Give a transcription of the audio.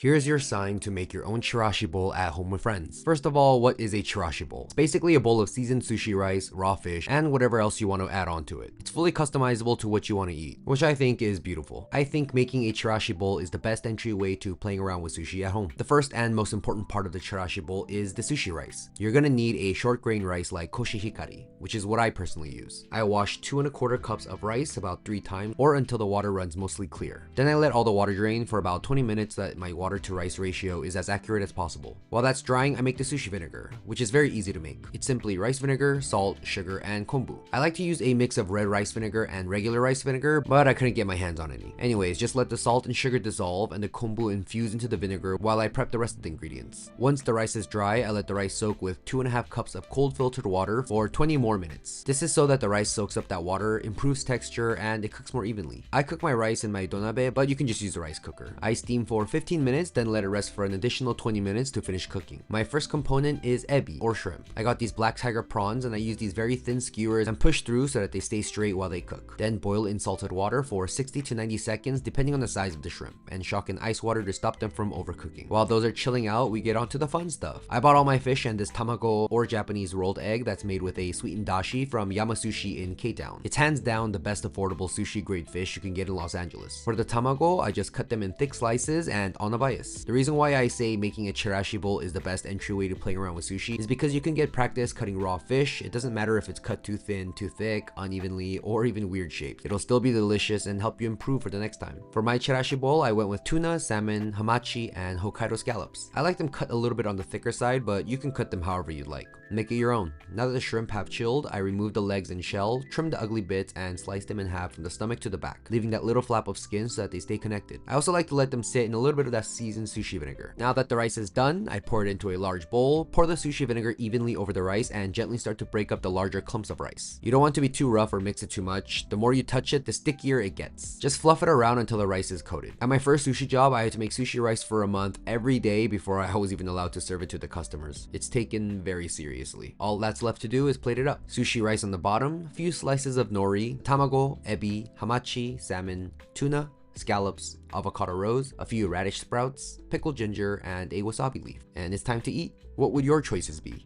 Here's your sign to make your own chirashi bowl at home with friends. First of all, what is a chirashi bowl? It's basically a bowl of seasoned sushi rice, raw fish, and whatever else you want to add on to it. It's fully customizable to what you want to eat, which I think is beautiful. I think making a chirashi bowl is the best entryway to playing around with sushi at home. The first and most important part of the chirashi bowl is the sushi rice. You're gonna need a short grain rice like koshihikari, which is what I personally use. I wash 2¼ cups of rice about 3 times or until the water runs mostly clear. Then I let all the water drain for about 20 minutes so that my water to rice ratio is as accurate as possible. While that's drying, I make the sushi vinegar, which is very easy to make. It's simply rice vinegar, salt, sugar, and kombu. I like to use a mix of red rice vinegar and regular rice vinegar, but I couldn't get my hands on any. Anyways, just let the salt and sugar dissolve and the kombu infuse into the vinegar while I prep the rest of the ingredients. Once the rice is dry, I let the rice soak with 2½ cups of cold filtered water for 20 more minutes. This is so that the rice soaks up that water, improves texture, and it cooks more evenly. I cook my rice in my donabe, but you can just use a rice cooker. I steam for 15 minutes, then let it rest for an additional 20 minutes to finish cooking. My first component is ebi, or shrimp. I got these black tiger prawns and I use these very thin skewers and push through so that they stay straight while they cook. Then boil in salted water for 60 to 90 seconds depending on the size of the shrimp, and shock in ice water to stop them from overcooking. While those are chilling out, we get onto the fun stuff. I bought all my fish and this tamago, or Japanese rolled egg, that's made with a sweetened dashi from Yamasushi in K-Town. It's hands down the best affordable sushi grade fish you can get in Los Angeles. For the tamago, I just cut them in thick slices and on a bias. The reason why I say making a chirashi bowl is the best entryway to playing around with sushi is because you can get practice cutting raw fish. It doesn't matter if it's cut too thin, too thick, unevenly, or even weird shapes. It'll still be delicious and help you improve for the next time. For my chirashi bowl, I went with tuna, salmon, hamachi, and Hokkaido scallops. I like them cut a little bit on the thicker side, but you can cut them however you'd like. Make it your own. Now that the shrimp have chilled, I removed the legs and shell, trimmed the ugly bits, and sliced them in half from the stomach to the back, leaving that little flap of skin so that they stay connected. I also like to let them sit in a little bit of that seasoned sushi vinegar. Now that the rice is done, I pour it into a large bowl, pour the sushi vinegar evenly over the rice, and gently start to break up the larger clumps of rice. You don't want to be too rough or mix it too much. The more you touch it, the stickier it gets. Just fluff it around until the rice is coated. At my first sushi job, I had to make sushi rice for a month every day before I was even allowed to serve it to the customers. It's taken very seriously. All that's left to do is plate it up. Sushi rice on the bottom, a few slices of nori, tamago, ebi, hamachi, salmon, tuna, scallops, avocado rose, a few radish sprouts, pickled ginger, and a wasabi leaf. And it's time to eat. What would your choices be?